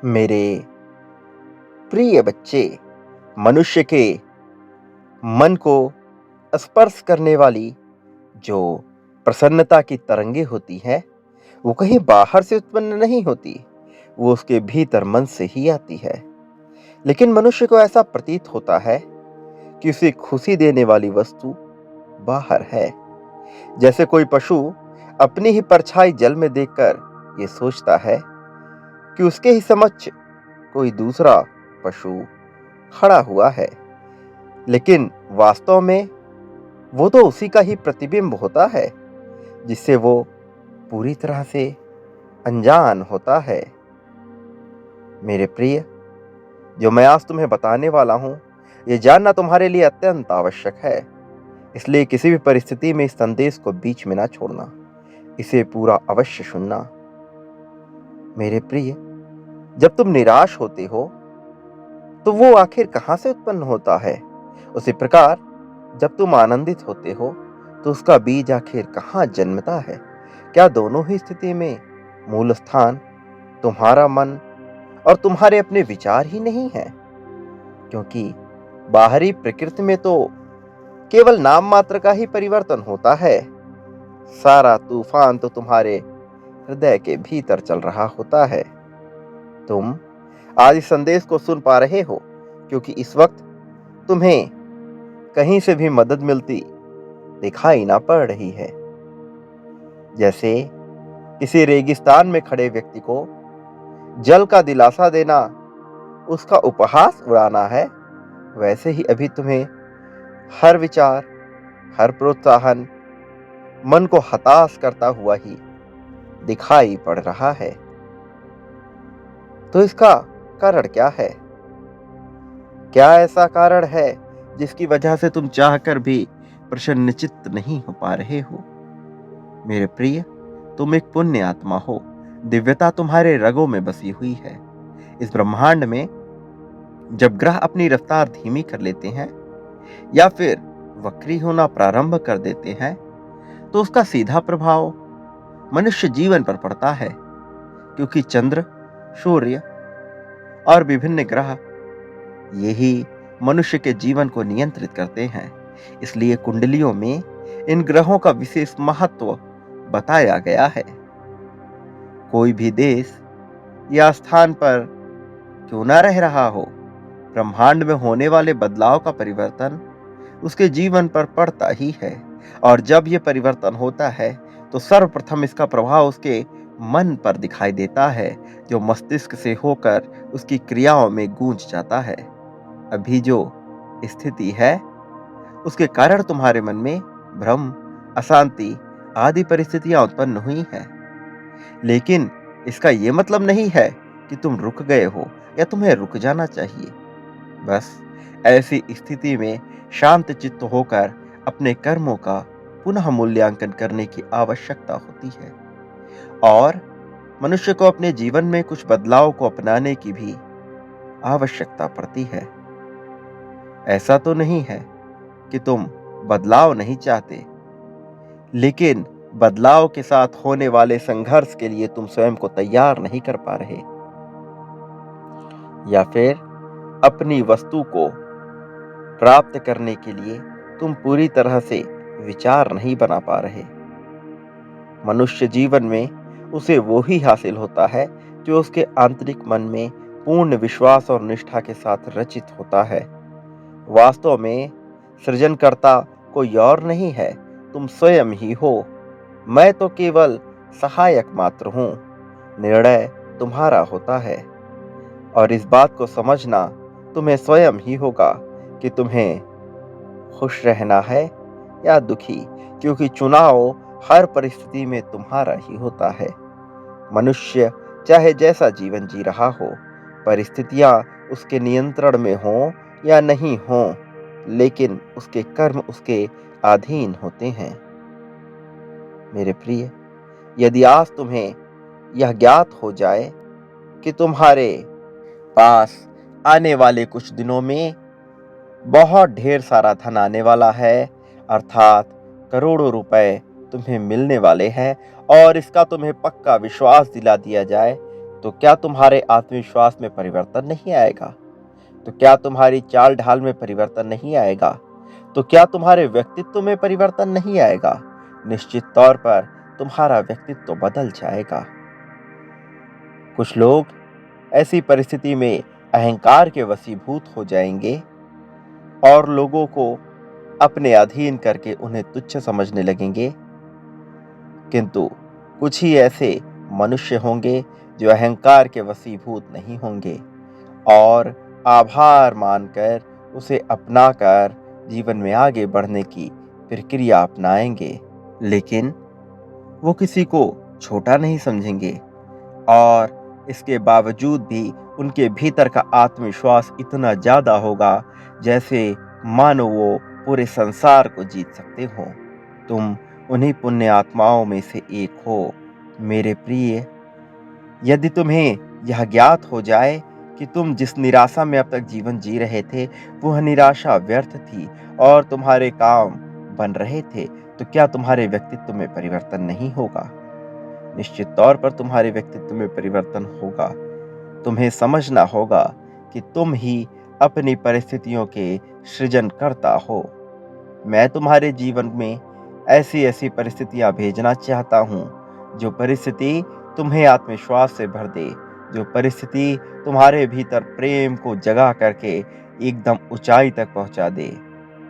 मेरे प्रिय बच्चे, मनुष्य के मन को स्पर्श करने वाली जो प्रसन्नता की तरंगे होती हैं, वो कहीं बाहर से उत्पन्न नहीं होती, वो उसके भीतर मन से ही आती है। लेकिन मनुष्य को ऐसा प्रतीत होता है कि उसे खुशी देने वाली वस्तु बाहर है। जैसे कोई पशु अपनी ही परछाई जल में देखकर ये सोचता है कि उसके ही समक्ष कोई दूसरा पशु खड़ा हुआ है, लेकिन वास्तव में वो तो उसी का ही प्रतिबिंब होता है जिससे वो पूरी तरह से अनजान होता है। मेरे प्रिय, जो मैं आज तुम्हें बताने वाला हूं, ये जानना तुम्हारे लिए अत्यंत आवश्यक है। इसलिए किसी भी परिस्थिति में इस संदेश को बीच में ना छोड़ना, इसे पूरा अवश्य सुनना। मेरे प्रिय, जब तुम निराश होते हो तो वो आखिर कहां से उत्पन्न होता है? उसी प्रकार जब तुम आनंदित होते हो तो उसका बीज आखिर कहां जन्मता है? क्या दोनों ही स्थिति में मूल स्थान तुम्हारा मन और तुम्हारे अपने विचार ही नहीं है? क्योंकि बाहरी प्रकृति में तो केवल नाम मात्र का ही परिवर्तन होता है। सारा तूफान तो तुम्हारे हृदय के भीतर चल रहा होता है। तुम आज इस संदेश को सुन पा रहे हो क्योंकि इस वक्त तुम्हें कहीं से भी मदद मिलती दिखाई ना पड़ रही है। जैसे किसी रेगिस्तान में खड़े व्यक्ति को जल का दिलासा देना उसका उपहास उड़ाना है, वैसे ही अभी तुम्हें हर विचार, हर प्रोत्साहन मन को हताश करता हुआ ही दिखाई पड़ रहा है। तो इसका कारण क्या है? क्या ऐसा कारण है जिसकी वजह से तुम चाहकर भी प्रसन्नचित्त नहीं हो पा रहे हो? मेरे प्रिय, तुम एक पुण्य आत्मा हो। दिव्यता तुम्हारे रगों में बसी हुई है। इस ब्रह्मांड में जब ग्रह अपनी रफ्तार धीमी कर लेते हैं या फिर वक्री होना प्रारंभ कर देते हैं, तो उसका सीधा प्रभाव मनुष्य जीवन पर पड़ता है। क्योंकि चंद्र, सूर्य और विभिन्न ग्रह यही मनुष्य के जीवन को नियंत्रित करते हैं। इसलिए कुंडलियों में इन ग्रहों का विशेष महत्व बताया गया है। कोई भी देश या स्थान पर क्यों ना रह रहा हो, ब्रह्मांड में होने वाले बदलाव का परिवर्तन उसके जीवन पर पड़ता ही है। और जब यह परिवर्तन होता है तो सर्वप्रथम इसका प्रभाव उसके मन पर दिखाई देता है, जो मस्तिष्क से होकर उसकी क्रियाओं में गूंज जाता है। अभी जो स्थिति है उसके कारण तुम्हारे मन में भ्रम, अशांति आदि परिस्थितियां उत्पन्न हुई हैं। लेकिन इसका यह मतलब नहीं है कि तुम रुक गए हो या तुम्हें रुक जाना चाहिए। बस ऐसी स्थिति में शांत चित्त होकर अपने कर्मों का पुनः मूल्यांकन करने की आवश्यकता होती है। और मनुष्य को अपने जीवन में कुछ बदलाव को अपनाने की भी आवश्यकता पड़ती है। ऐसा तो नहीं है कि तुम बदलाव नहीं चाहते, लेकिन बदलाव के साथ होने वाले संघर्ष के लिए तुम स्वयं को तैयार नहीं कर पा रहे, या फिर अपनी वस्तु को प्राप्त करने के लिए तुम पूरी तरह से विचार नहीं बना पा रहे। मनुष्य जीवन में उसे वो ही हासिल होता है जो उसके आंतरिक मन में पूर्ण विश्वास और निष्ठा के साथ रचित होता है। वास्तव में सृजनकर्ता कोई और नहीं है, तुम स्वयं ही हो। मैं तो केवल सहायक मात्र हूं। निर्णय तुम्हारा होता है और इस बात को समझना तुम्हें स्वयं ही होगा कि तुम्हें खुश रहना है या दुखी, क्योंकि चुनाव हर परिस्थिति में तुम्हारा ही होता है। मनुष्य चाहे जैसा जीवन जी रहा हो, परिस्थितियां उसके नियंत्रण में हो या नहीं हो, लेकिन उसके कर्म उसके अधीन होते हैं। मेरे प्रिय, यदि आज तुम्हें यह ज्ञात हो जाए कि तुम्हारे पास आने वाले कुछ दिनों में बहुत ढेर सारा धन आने वाला है, अर्थात करोड़ों रुपए तुम्हें मिलने वाले हैं, और इसका तुम्हें पक्का विश्वास दिला दिया जाए तो क्या तुम्हारे आत्मविश्वास में परिवर्तन नहीं आएगा? तो क्या तुम्हारी चाल ढाल में परिवर्तन नहीं आएगा? तो क्या तुम्हारे व्यक्तित्व में परिवर्तन नहीं आएगा? निश्चित तौर पर तुम्हारा व्यक्तित्व बदल जाएगा। कुछ लोग ऐसी परिस्थिति में अहंकार के वशीभूत हो जाएंगे और लोगों को अपने अधीन करके उन्हें तुच्छ समझने लगेंगे, किंतु कुछ ही ऐसे मनुष्य होंगे जो अहंकार के वशीभूत नहीं होंगे और आभार मानकर उसे अपनाकर जीवन में आगे बढ़ने की प्रक्रिया अपनाएंगे। लेकिन वो किसी को छोटा नहीं समझेंगे और इसके बावजूद भी उनके भीतर का आत्मविश्वास इतना ज्यादा होगा जैसे मानो वो पूरे संसार को जीत सकते हो। तुम उन्हीं पुण्य आत्माओं में से एक हो मेरे प्रिय। यदि तुम्हें यह ज्ञात हो जाए कि तुम जिस निराशा में अब तक जीवन जी रहे थे वह निराशा व्यर्थ थी और तुम्हारे काम बन रहे थे, तो क्या तुम्हारे व्यक्तित्व में परिवर्तन नहीं होगा? निश्चित तौर पर तुम्हारे व्यक्तित्व में परिवर्तन होगा। तुम्हें समझना होगा कि तुम ही अपनी परिस्थितियों के सृजनकर्ता हो। मैं तुम्हारे जीवन में ऐसी ऐसी परिस्थितियां भेजना चाहता हूं जो परिस्थिति तुम्हें आत्मविश्वास से भर दे, जो परिस्थिति तुम्हारे भीतर प्रेम को जगा करके एकदम ऊंचाई तक पहुंचा दे।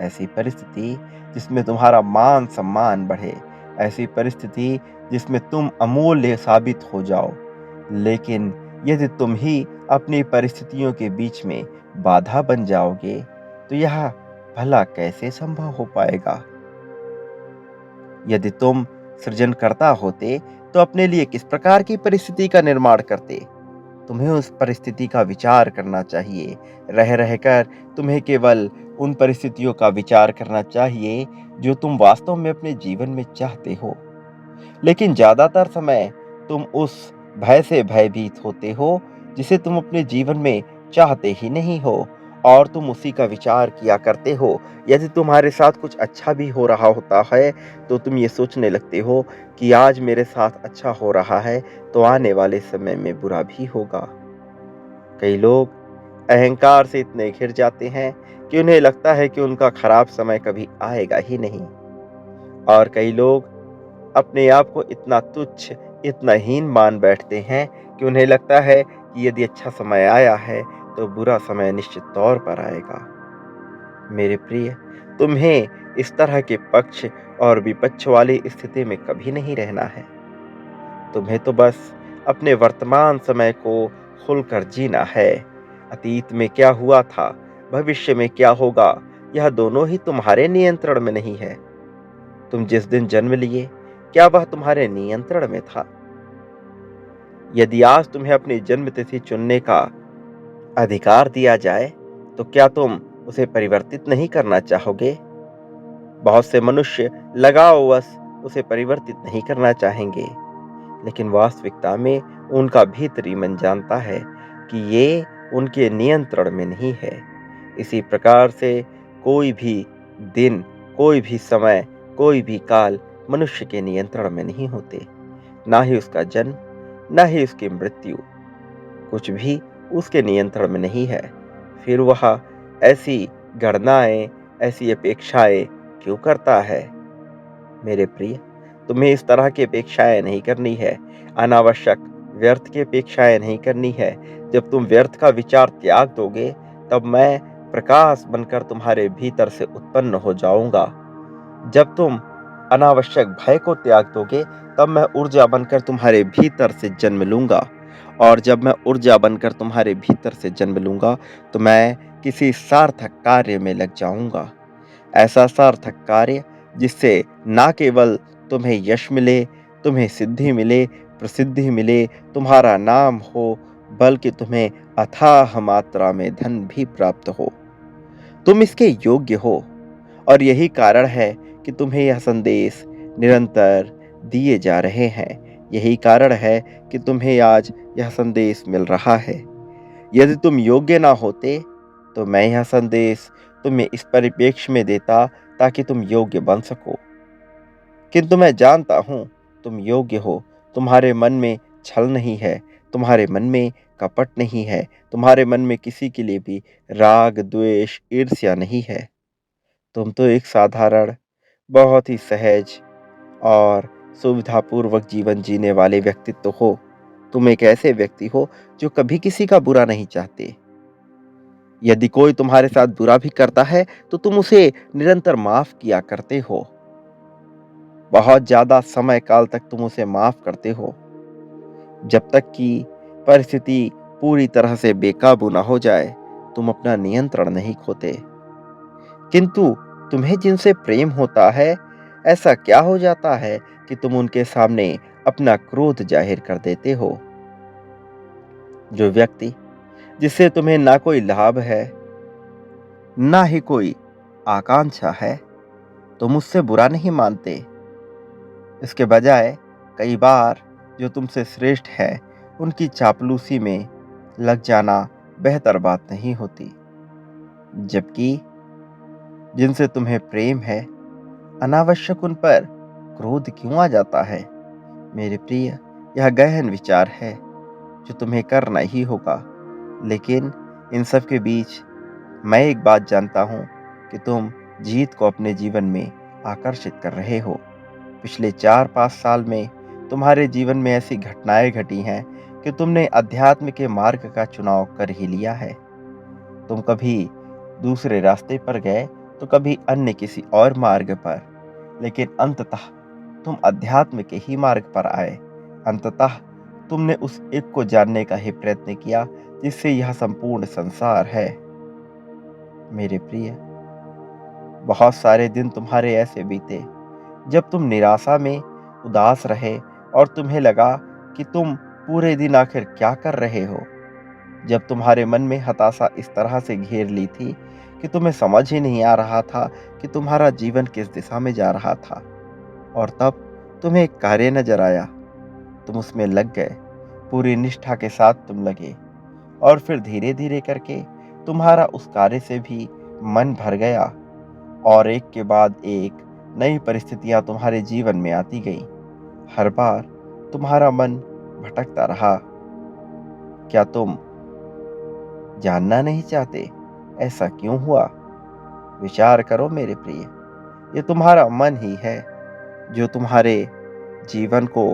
ऐसी परिस्थिति जिसमें तुम्हारा मान सम्मान बढ़े, ऐसी परिस्थिति जिसमें तुम अमूल्य साबित हो जाओ। लेकिन यदि तुम ही अपनी परिस्थितियों के बीच में बाधा बन जाओगे तो यह भला कैसे संभव हो पाएगा? यदि तुम सृजनकर्ता होते तो अपने लिए किस प्रकार की परिस्थिति का निर्माण करते? तुम्हें उस परिस्थिति का विचार करना चाहिए। रह रहकर तुम्हें केवल उन परिस्थितियों का विचार करना चाहिए जो तुम वास्तव में अपने जीवन में चाहते हो। लेकिन ज्यादातर समय तुम उस भय से भयभीत होते हो जिसे तुम अपने जीवन में चाहते ही नहीं हो और तुम उसी का विचार किया करते हो। यदि तुम्हारे साथ कुछ अच्छा भी हो रहा होता है तो तुम ये सोचने लगते हो कि आज मेरे साथ अच्छा हो रहा है तो आने वाले समय में बुरा भी होगा। कई लोग अहंकार से इतने घिर जाते हैं कि उन्हें लगता है कि उनका खराब समय कभी आएगा ही नहीं। और कई लोग अपने आप को इतना तुच्छ, इतना हीन मान बैठते हैं कि उन्हें लगता है कि यदि अच्छा समय आया है तो बुरा समय निश्चित तौर पर आएगा। मेरे प्रिय, तुम्हें इस तरह के पक्ष और विपक्ष वाली स्थिति में कभी नहीं रहना है। तुम्हें तो बस अपने वर्तमान समय को खुलकर जीना है। अतीत में क्या हुआ था, भविष्य में क्या होगा, यह दोनों ही तुम्हारे नियंत्रण में नहीं है। तुम जिस दिन जन्म लिए, क्या वह तुम्हारे नियंत्रण में था? यदि आज तुम्हें अपनी जन्म तिथि चुनने का अधिकार दिया जाए, तो क्या तुम उसे परिवर्तित नहीं करना चाहोगे? बहुत से मनुष्य लगाववश उसे परिवर्तित नहीं करना चाहेंगे, लेकिन वास्तविकता में उनका भीतरी मन जानता है कि ये उनके नियंत्रण में नहीं है। इसी प्रकार से कोई भी दिन, कोई भी समय, कोई भी काल मनुष्य के नियंत्रण में नहीं होते। ना ही उसका जन्म, ना ही उसकी मृत्यु, कुछ भी उसके नियंत्रण में नहीं है। फिर वह ऐसी गणनाएं, ऐसी अपेक्षाएं क्यों करता है? मेरे प्रिय, तुम्हें इस तरह की अपेक्षाएं नहीं करनी है। अनावश्यक व्यर्थ की अपेक्षाएं नहीं करनी है। जब तुम व्यर्थ का विचार त्याग दोगे तब मैं प्रकाश बनकर तुम्हारे भीतर से उत्पन्न हो जाऊंगा। जब तुम अनावश्यक भय को त्याग दोगे तब मैं ऊर्जा बनकर तुम्हारे भीतर से जन्म लूंगा और जब मैं ऊर्जा बनकर तुम्हारे भीतर से जन्म लूंगा तो मैं किसी सार्थक कार्य में लग जाऊंगा। ऐसा सार्थक कार्य जिससे ना केवल तुम्हें यश मिले, तुम्हें सिद्धि मिले, प्रसिद्धि मिले, तुम्हारा नाम हो, बल्कि तुम्हें अथाह मात्रा में धन भी प्राप्त हो। तुम इसके योग्य हो और यही कारण है कि तुम्हें यह संदेश निरंतर दिए जा रहे हैं। यही कारण है कि तुम्हें आज यह संदेश मिल रहा है। यदि तुम योग्य ना होते तो मैं यह संदेश तुम्हें इस परिप्रेक्ष्य में देता ताकि तुम योग्य बन सको। किंतु मैं जानता हूं तुम योग्य हो। तुम्हारे मन में छल नहीं है, तुम्हारे मन में कपट नहीं है, तुम्हारे मन में किसी के लिए भी राग, द्वेष, ईर्ष्या नहीं है। तुम तो एक साधारण, बहुत ही सहज और सुविधापूर्वक जीवन जीने वाले व्यक्तित्व हो। तुम एक ऐसे व्यक्ति हो जो कभी किसी का बुरा नहीं चाहते। यदि कोई तुम्हारे साथ बुरा भी करता है तो तुम उसे निरंतर माफ किया करते हो। बहुत ज्यादा समय काल तक तुम उसे माफ करते हो, जब तक कि परिस्थिति पूरी तरह से बेकाबू ना हो जाए। तुम अपना नियंत्रण नहीं खोते। किंतु तुम्हें जिनसे प्रेम होता है, ऐसा क्या हो जाता है कि तुम उनके सामने अपना क्रोध जाहिर कर देते हो। जो व्यक्ति जिससे तुम्हें ना कोई लाभ है, ना ही कोई आकांक्षा है, तुम उससे बुरा नहीं मानते। इसके बजाय कई बार जो तुमसे श्रेष्ठ है, उनकी चापलूसी में लग जाना बेहतर बात नहीं होती। जबकि जिनसे तुम्हें प्रेम है, अनावश्यक उन पर क्रोध क्यों आ जाता है? मेरे प्रिय, यह गहन विचार है जो तुम्हें करना ही होगा। लेकिन इन सब के बीच मैं एक बात जानता हूं कि तुम जीत को अपने जीवन में आकर्षित कर रहे हो। पिछले 4-5 साल में तुम्हारे जीवन में ऐसी घटनाएं घटी हैं कि तुमने अध्यात्म के मार्ग का चुनाव कर ही लिया है। तुम कभी दूसरे रास्ते पर गए तो कभी अन्य किसी और मार्ग पर, लेकिन अंततः तुम अध्यात्म के ही मार्ग पर आए। अंततः तुमने उस एक को जानने का ही प्रयत्न किया जिससे यह संपूर्ण संसार है। मेरे प्रिय, बहुत सारे दिन तुम्हारे ऐसे बीते जब तुम निराशा में उदास रहे और तुम्हें लगा कि तुम पूरे दिन आखिर क्या कर रहे हो। जब तुम्हारे मन में हताशा इस तरह से घेर ली थी कि तुम्हें समझ ही नहीं आ रहा था कि तुम्हारा जीवन किस दिशा में जा रहा था। और तब तुम्हें एक कार्य नजर आया, तुम उसमें लग गए, पूरी निष्ठा के साथ तुम लगे, और फिर धीरे धीरे करके तुम्हारा उस कार्य से भी मन भर गया, और एक के बाद एक नई परिस्थितियां तुम्हारे जीवन में आती गई। हर बार तुम्हारा मन भटकता रहा। क्या तुम जानना नहीं चाहते ऐसा क्यों हुआ? विचार करो मेरे प्रिय, ये तुम्हारा मन ही है जो तुम्हारे जीवन को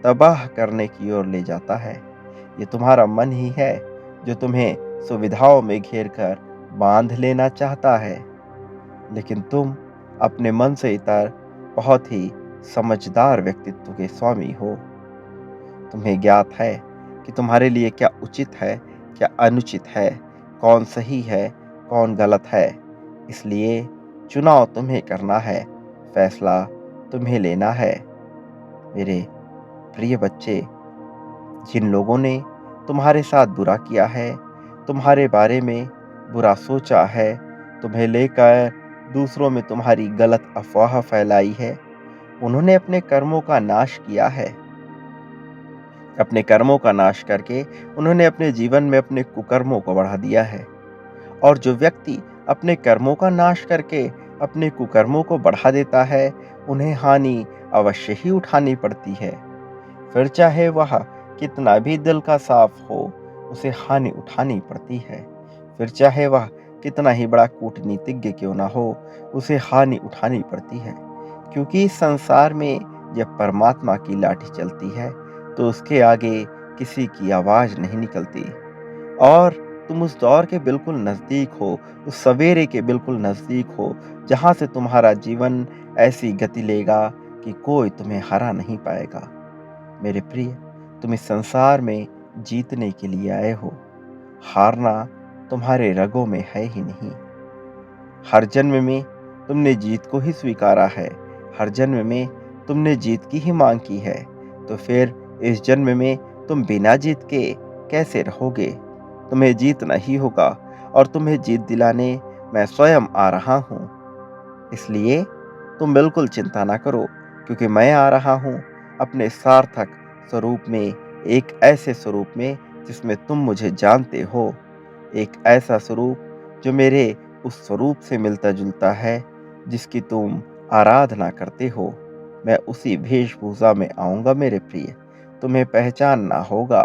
तबाह करने की ओर ले जाता है। ये तुम्हारा मन ही है जो तुम्हें सुविधाओं में घेर कर बांध लेना चाहता है। लेकिन तुम अपने मन से इतर बहुत ही समझदार व्यक्तित्व के स्वामी हो। तुम्हें ज्ञात है कि तुम्हारे लिए क्या उचित है, क्या अनुचित है, कौन सही है, कौन गलत है। इसलिए चुनाव तुम्हें करना है, फैसला तुम्हें लेना है। मेरे प्रिय बच्चे, जिन लोगों ने तुम्हारे साथ बुरा किया है, तुम्हारे बारे में बुरा सोचा है, तुम्हें लेकर दूसरों में तुम्हारी गलत अफवाह फैलाई है, उन्होंने अपने कर्मों का नाश किया है। अपने कर्मों का नाश करके उन्होंने अपने जीवन में अपने कुकर्मों को बढ़ा दिया है। और जो व्यक्ति अपने कर्मों का नाश करके अपने कुकर्मों को बढ़ा देता है, उन्हें हानि अवश्य ही उठानी पड़ती है। फिर चाहे वह कितना भी दिल का साफ हो, उसे हानि उठानी पड़ती है। फिर चाहे वह कितना ही बड़ा कूटनीतिज्ञ क्यों ना हो, उसे हानि उठानी पड़ती है। क्योंकि इस संसार में जब परमात्मा की लाठी चलती है तो उसके आगे किसी की आवाज नहीं निकलती। और तुम उस दौर के बिल्कुल नजदीक हो, उस सवेरे के बिल्कुल नजदीक हो, जहां से तुम्हारा जीवन ऐसी गति लेगा कि कोई तुम्हें हरा नहीं पाएगा। मेरे प्रिय, तुम इस संसार में जीतने के लिए आए हो। हारना तुम्हारे रगों में है ही नहीं। हर जन्म में तुमने जीत को ही स्वीकारा है। हर जन्म में तुमने जीत की ही मांग की है। तो फिर इस जन्म में तुम बिना जीत के कैसे रहोगे? तुम्हें जीतना ही होगा, और तुम्हें जीत दिलाने मैं स्वयं आ रहा हूँ। इसलिए तुम बिल्कुल चिंता ना करो, क्योंकि मैं आ रहा हूँ अपने सार्थक स्वरूप में, एक ऐसे स्वरूप में जिसमें तुम मुझे जानते हो। एक ऐसा स्वरूप जो मेरे उस स्वरूप से मिलता जुलता है जिसकी तुम आराधना करते हो। मैं उसी वेशभूषा में आऊंगा मेरे प्रिय, तुम्हें पहचानना होगा।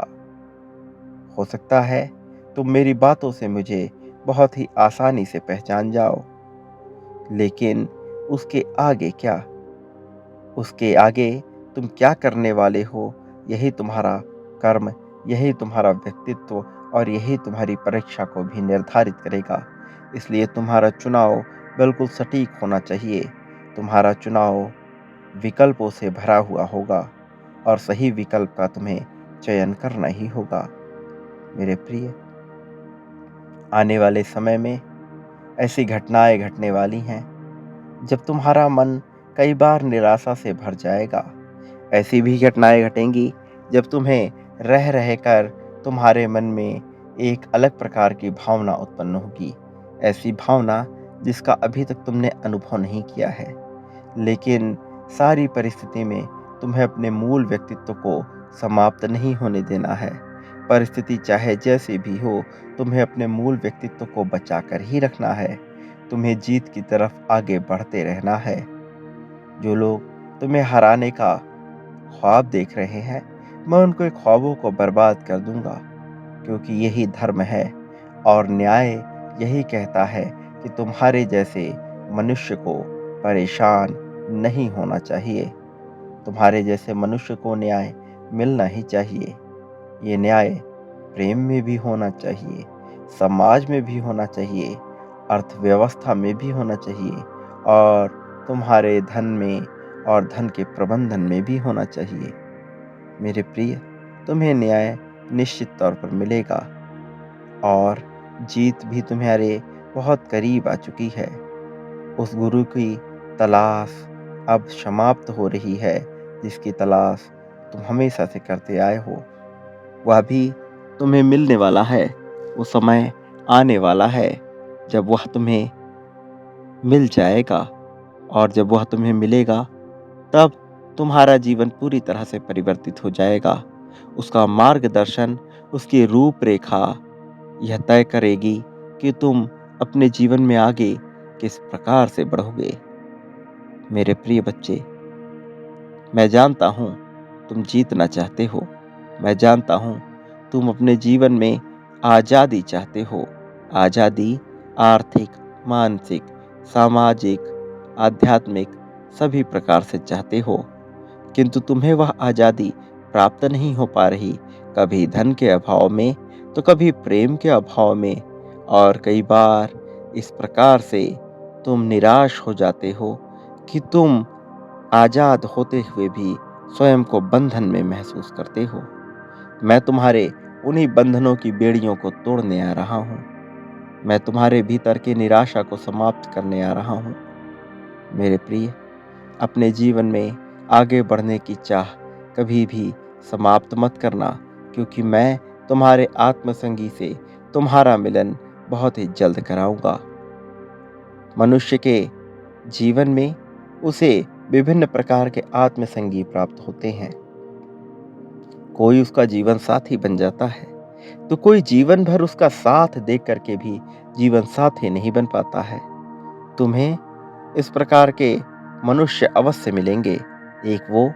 हो सकता है तुम मेरी बातों से मुझे बहुत ही आसानी से पहचान जाओ, लेकिन उसके आगे क्या? उसके आगे तुम क्या करने वाले हो, यही तुम्हारा कर्म, यही तुम्हारा व्यक्तित्व और यही तुम्हारी परीक्षा को भी निर्धारित करेगा। इसलिए तुम्हारा चुनाव बिल्कुल सटीक होना चाहिए। तुम्हारा चुनाव विकल्पों से भरा हुआ होगा और सही विकल्प का तुम्हें चयन करना ही होगा। मेरे प्रिय, आने वाले समय में ऐसी घटनाएं घटने वाली हैं जब तुम्हारा मन कई बार निराशा से भर जाएगा। ऐसी भी घटनाएं घटेंगी जब तुम्हें रह रहकर तुम्हारे मन में एक अलग प्रकार की भावना उत्पन्न होगी। ऐसी भावना जिसका अभी तक तुमने अनुभव नहीं किया है। लेकिन सारी परिस्थिति में तुम्हें अपने मूल व्यक्तित्व को समाप्त नहीं होने देना है। परिस्थिति चाहे जैसी भी हो, तुम्हें अपने मूल व्यक्तित्व को बचाकर ही रखना है। तुम्हें जीत की तरफ आगे बढ़ते रहना है। जो लोग तुम्हें हराने का ख्वाब देख रहे हैं, मैं उनके ख्वाबों को बर्बाद कर दूंगा, क्योंकि यही धर्म है और न्याय यही कहता है कि तुम्हारे जैसे मनुष्य को परेशान नहीं होना चाहिए। तुम्हारे जैसे मनुष्य को न्याय मिलना ही चाहिए। ये न्याय प्रेम में भी होना चाहिए, समाज में भी होना चाहिए, अर्थव्यवस्था में भी होना चाहिए और तुम्हारे धन में और धन के प्रबंधन में भी होना चाहिए। मेरे प्रिय, तुम्हें न्याय निश्चित तौर पर मिलेगा और जीत भी तुम्हारे बहुत करीब आ चुकी है। उस गुरु की तलाश अब समाप्त हो रही है, जिसकी तलाश तुम हमेशा से करते आए हो। वह भी तुम्हें मिलने वाला है। वो समय आने वाला है जब वह तुम्हें मिल जाएगा और जब वह तुम्हें मिलेगा तब तुम्हारा जीवन पूरी तरह से परिवर्तित हो जाएगा। उसका मार्गदर्शन, उसकी रूपरेखा यह तय करेगी कि तुम अपने जीवन में आगे किस प्रकार से बढ़ोगे। मेरे प्रिय बच्चे, मैं जानता हूँ तुम जीतना चाहते हो। मैं जानता हूँ तुम अपने जीवन में आज़ादी चाहते हो। आज़ादी आर्थिक, मानसिक, सामाजिक, आध्यात्मिक सभी प्रकार से चाहते हो, किंतु तुम्हें वह आज़ादी प्राप्त नहीं हो पा रही। कभी धन के अभाव में, तो कभी प्रेम के अभाव में, और कई बार इस प्रकार से तुम निराश हो जाते हो कि तुम आज़ाद होते हुए भी स्वयं को बंधन में महसूस करते हो। मैं तुम्हारे उन्हीं बंधनों की बेड़ियों को तोड़ने आ रहा हूँ। मैं तुम्हारे भीतर की निराशा को समाप्त करने आ रहा हूँ। मेरे प्रिय, अपने जीवन में आगे बढ़ने की चाह कभी भी समाप्त मत करना, क्योंकि मैं तुम्हारे आत्मसंगी से तुम्हारा मिलन बहुत ही जल्द कराऊंगा। मनुष्य के जीवन में उसे विभिन्न प्रकार के आत्मसंगी प्राप्त होते हैं। कोई उसका जीवन साथी बन जाता है, तो कोई जीवन भर उसका साथ देख करके भी जीवन साथी नहीं बन पाता है। तुम्हें इस प्रकार के मनुष्य अवश्य मिलेंगे। एक वो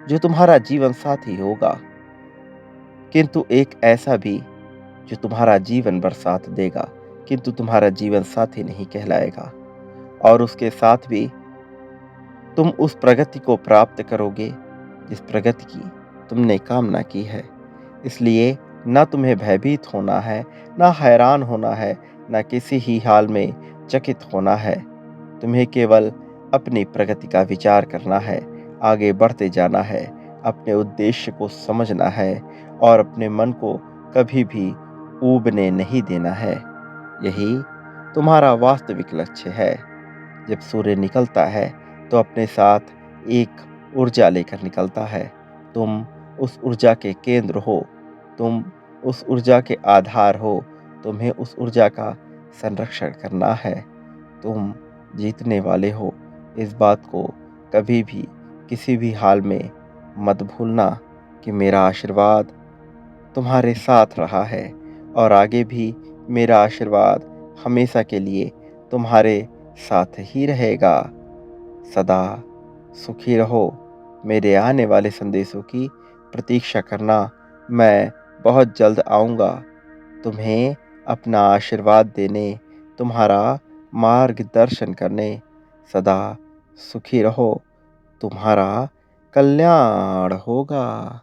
जो तुम्हारा जीवन साथी होगा, किंतु एक ऐसा भी जो तुम्हारा जीवन भर साथ देगा, किंतु तुम्हारा जीवन साथी नहीं कहलाएगा। और उसके साथ भी तुम उस प्रगति को प्राप्त करोगे जिस प्रगति की तुमने कामना की है। इसलिए ना तुम्हें भयभीत होना है, ना हैरान होना है, ना किसी ही हाल में चकित होना है। तुम्हें केवल अपनी प्रगति का विचार करना है, आगे बढ़ते जाना है, अपने उद्देश्य को समझना है और अपने मन को कभी भी ऊबने नहीं देना है। यही तुम्हारा वास्तविक लक्ष्य है। जब सूर्य निकलता है तो अपने साथ एक ऊर्जा लेकर निकलता है। तुम उस ऊर्जा के केंद्र हो, तुम उस ऊर्जा के आधार हो। तुम्हें उस ऊर्जा का संरक्षण करना है। तुम जीतने वाले हो। इस बात को कभी भी किसी भी हाल में मत भूलना कि मेरा आशीर्वाद तुम्हारे साथ रहा है और आगे भी मेरा आशीर्वाद हमेशा के लिए तुम्हारे साथ ही रहेगा। सदा सुखी रहो। मेरे आने वाले संदेशों की प्रतीक्षा करना। मैं बहुत जल्द आऊँगा। तुम्हें अपना आशीर्वाद देने, तुम्हारा मार्गदर्शन करने। सदा सुखी रहो, तुम्हारा कल्याण होगा।